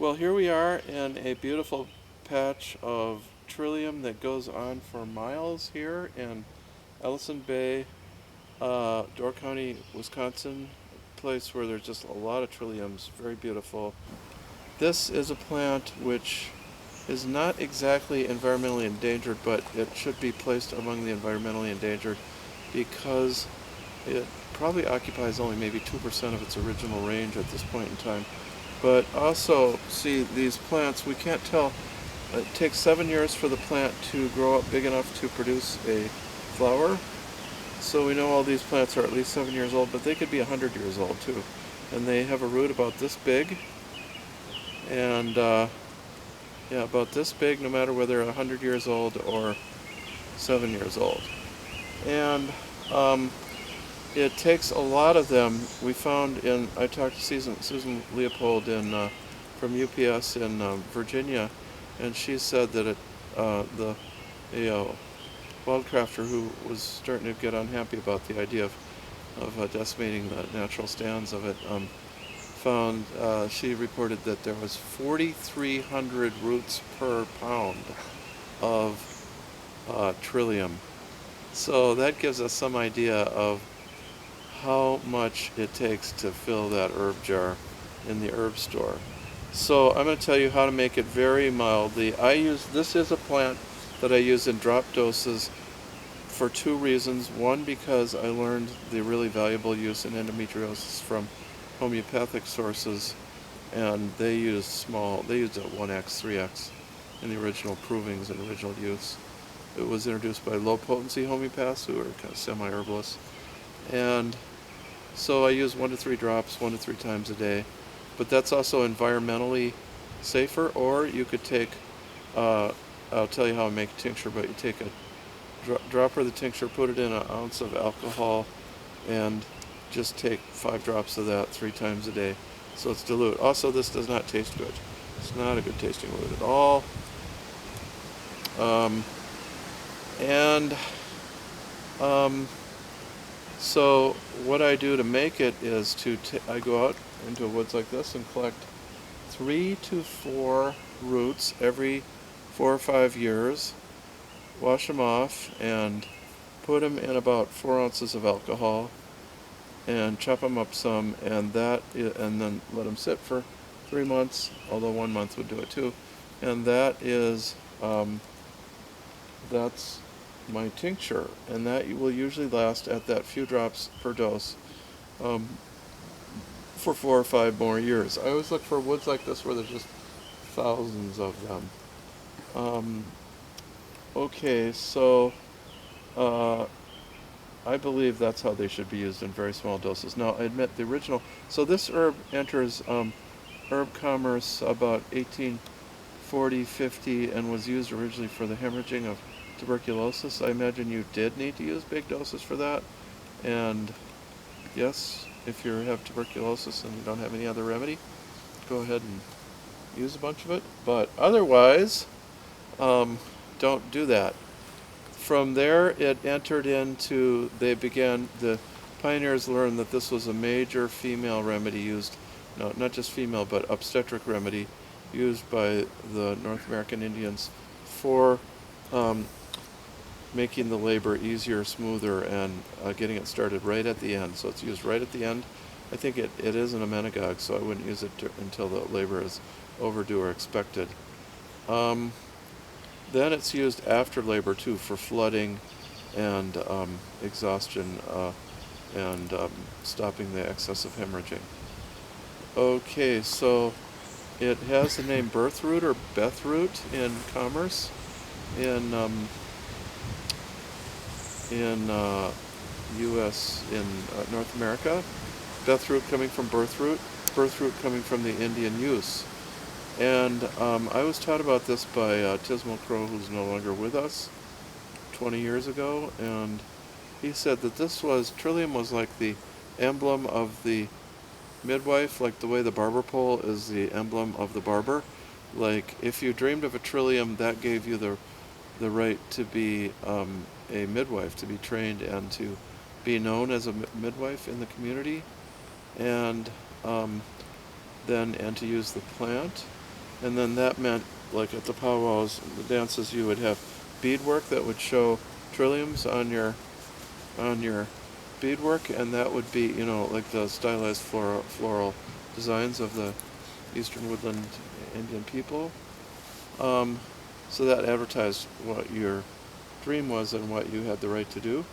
Well, here we are in a beautiful patch of Trillium that goes on for miles here in Ellison Bay, Door County, Wisconsin, place where there's just a lot of Trilliums, very beautiful. This is a plant which is not exactly environmentally endangered, but it should be placed among the environmentally endangered because it probably occupies only maybe 2% of its original range at this point in time. But also, see, these plants, we can't tell. It takes 7 years for the plant to grow up big enough to produce a flower. So we know all these plants are at least 7 years old, but they could be 100 years old too. And they have a root about this big, and yeah, about this big, no matter whether they're 100 years old or 7 years old. And it takes a lot of them. We found I talked to Susan Leopold from UPS in Virginia, and she said that a wildcrafter who was starting to get unhappy about the idea of decimating the natural stands of it, she reported that there was 4,300 roots per pound of Trillium. So that gives us some idea of how much it takes to fill that herb jar in the herb store. So I'm going to tell you how to make it very mildly. This is a plant that I use in drop doses for two reasons. One, because I learned the really valuable use in endometriosis from homeopathic sources, and they used at 1x, 3x in the original provings and original use. It was introduced by low potency homeopaths who are kind of semi-herbalists. And so I use 1 to 3 drops 1 to 3 times a day. But that's also environmentally safer. Or you could take, I'll tell you how I make a tincture, but you take a dropper of the tincture, put it in an ounce of alcohol, and just take 5 drops of that 3 times a day. So it's dilute. Also, this does not taste good. It's not a good tasting root at all. So what I do to make it is I go out into woods like this and collect 3 to 4 roots every 4 or 5 years, wash them off, and put them in about 4 ounces of alcohol, and chop them up some, and then let them sit for 3 months, although 1 month would do it too. And that's my tincture, and that will usually last at that few drops per dose for 4 or 5 more years. I always look for woods like this where there's just thousands of them. Okay, so I believe that's how they should be used in very small doses. Now, I admit the original. So this herb enters herb commerce about 1840, 50, and was used originally for the hemorrhaging of tuberculosis. I imagine you did need to use big doses for that. And yes, if you have tuberculosis and you don't have any other remedy, go ahead and use a bunch of it. But otherwise, don't do that. From there, it entered into, the pioneers learned that this was a major female remedy used, no, not just female, but obstetric remedy used by the North American Indians for making the labor easier, smoother, and getting it started right at the end. So it's used right at the end. I think it is an emmenagogue, so I wouldn't use it until the labor is overdue or expected. Then it's used after labor too for flooding and exhaustion and stopping the excessive hemorrhaging. Okay, so it has the name Bethroot or Bethroot in commerce in U.S. in North America. Bethroot coming from birthroot, birthroot coming from the Indian use. And I was taught about this by Tismal Crow, who's no longer with us, 20 years ago, and he said that Trillium was like the emblem of the midwife, like the way the barber pole is the emblem of the barber. Like, if you dreamed of a Trillium, that gave you the right to be a midwife, to be trained and to be known as a midwife in the community, and to use the plant. And then that meant, like at the powwows, the dances, you would have beadwork that would show trilliums on your beadwork, and that would be, like the stylized floral designs of the Eastern Woodland Indian people. Um, so that advertised what your dream was and what you had the right to do.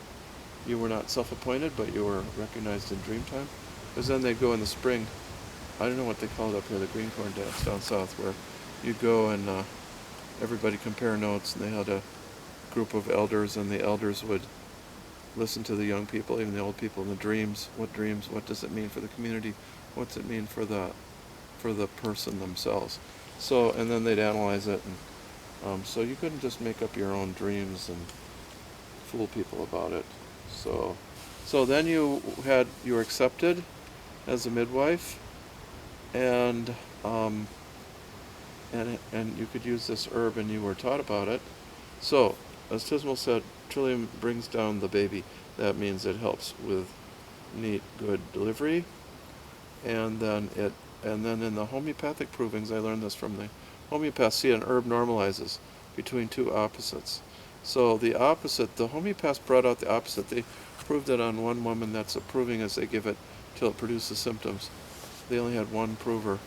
You were not self-appointed, but you were recognized in dream time. Because then they'd go in the spring. I don't know what they call it up here, the green corn dance down south, where you'd go and everybody compare notes, and they had a group of elders, and the elders would listen to the young people, even the old people, and the dreams. What does it mean for the community? What's it mean for the person themselves? So, and then they'd analyze it, and so you couldn't just make up your own dreams and fool people about it. So then you were accepted as a midwife, and and you could use this herb, and you were taught about it. So, as Tismal said, Trillium brings down the baby. That means it helps with neat, good delivery. And then in the homeopathic provings, I learned this from the homeopaths. See, an herb normalizes between two opposites. So the homeopaths brought out the opposite. They proved it on one woman that's approving as they give it till it produces symptoms. They only had one prover,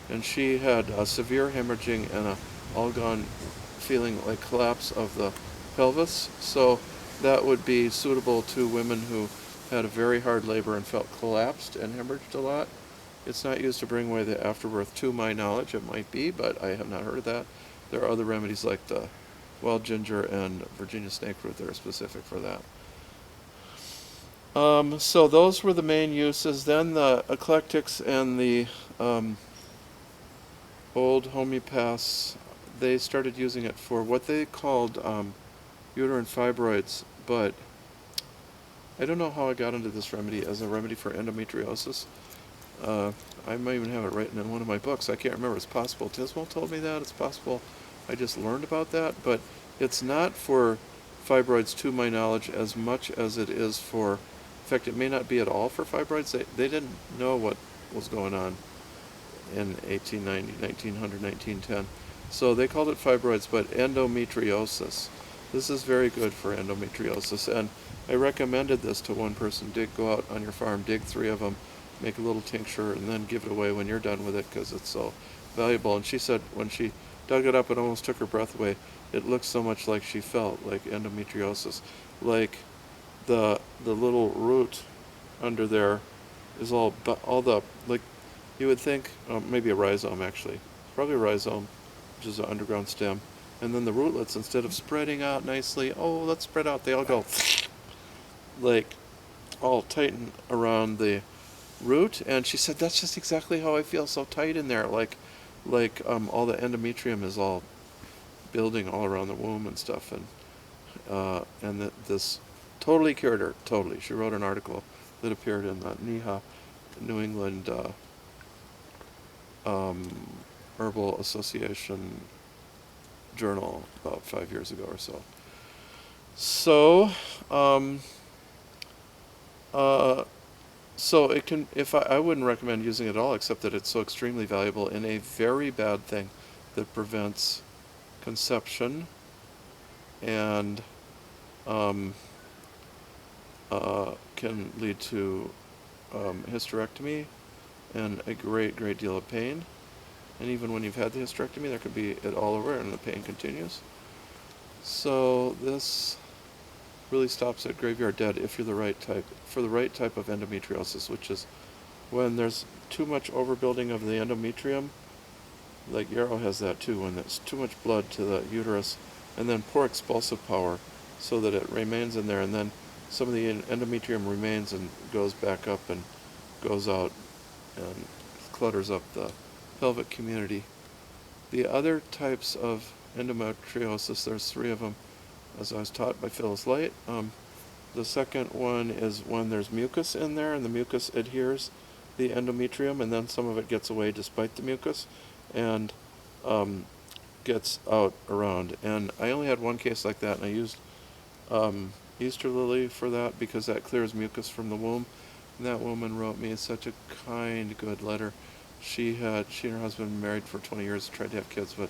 and she had a severe hemorrhaging and a all-gone feeling like collapse of the pelvis. So that would be suitable to women who had a very hard labor and felt collapsed and hemorrhaged a lot. It's not used to bring away the afterbirth, to my knowledge. It might be, but I have not heard of that. There are other remedies like the wild ginger and Virginia snakeroot that are specific for that. So those were the main uses. Then the eclectics and the old homeopaths, they started using it for what they called uterine fibroids, but I don't know how I got into this remedy as a remedy for endometriosis. I might even have it written in one of my books. I can't remember. It's possible Tismal told me that. It's possible I just learned about that. But it's not for fibroids, to my knowledge, as much as it is for, in fact, it may not be at all for fibroids. They didn't know what was going on in 1890, 1900, 1910. So they called it fibroids, but endometriosis. This is very good for endometriosis. And I recommended this to one person. Go out on your farm, dig 3 of them, make a little tincture, and then give it away when you're done with it because it's so valuable. And she said when she dug it up, it almost took her breath away. It looked so much like she felt like endometriosis. Like the little root under there is all the, like, you would think, maybe a rhizome actually. Probably a rhizome, which is an underground stem. And then the rootlets, instead of spreading out nicely, let's spread out, they all go like all tighten around the root. And she said, that's just exactly how I feel, so tight in there, like all the endometrium is all building all around the womb and stuff. And this totally cured her, totally. She wrote an article that appeared in the NEHA, New England Herbal Association journal, about 5 years ago or so. So, so it can, I wouldn't recommend using it at all, except that it's so extremely valuable in a very bad thing that prevents conception and can lead to hysterectomy and a great deal of pain. And even when you've had the hysterectomy, there could be it all over and the pain continues. So this really stops at graveyard dead if you're the right type, for the right type of endometriosis, which is when there's too much overbuilding of the endometrium. Like Yarrow has that too, when there's too much blood to the uterus, and then poor expulsive power so that it remains in there, and then some of the endometrium remains and goes back up and goes out and clutters up the pelvic community. The other types of endometriosis, there's 3 of them, as I was taught by Phyllis Light. The second one is when there's mucus in there, and the mucus adheres the endometrium, and then some of it gets away despite the mucus, and gets out around. And I only had one case like that, and I used Easter lily for that because that clears mucus from the womb. And that woman wrote me such a kind, good letter. she and her husband been married for 20 years, tried to have kids, but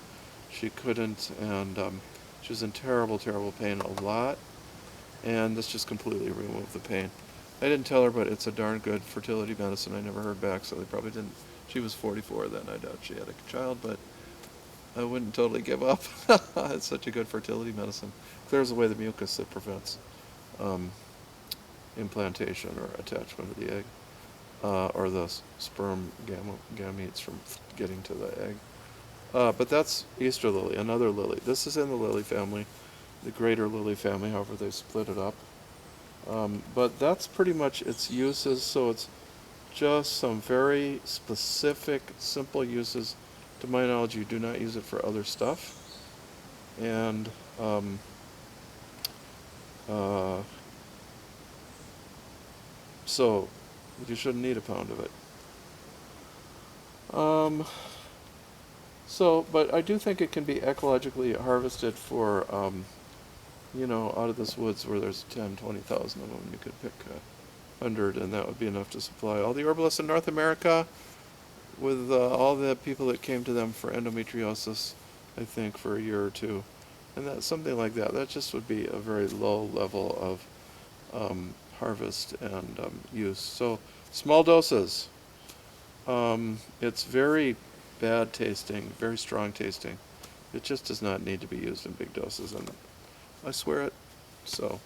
she couldn't, and she was in terrible, terrible pain a lot, and this just completely removed the pain. I didn't tell her, but it's a darn good fertility medicine. I never heard back, so they probably didn't. She was 44 then. I doubt she had a child, but I wouldn't totally give up. It's such a good fertility medicine. Clears away the mucus that prevents um, implantation or attachment of the egg, or the sperm gametes from getting to the egg. But that's Easter lily, another lily. This is in the lily family, the greater lily family, however they split it up. But that's pretty much its uses, so it's just some very specific, simple uses. To my knowledge, you do not use it for other stuff. And so you shouldn't need a pound of it. But I do think it can be ecologically harvested for, out of this woods where there's 10, 20,000 of them, you could pick 100, and that would be enough to supply all the herbalists in North America with all the people that came to them for endometriosis, I think, for a year or two. And that's something like that. That just would be a very low level of harvest and use. So small doses. It's very bad tasting, very strong tasting. It just does not need to be used in big doses, and I swear it. So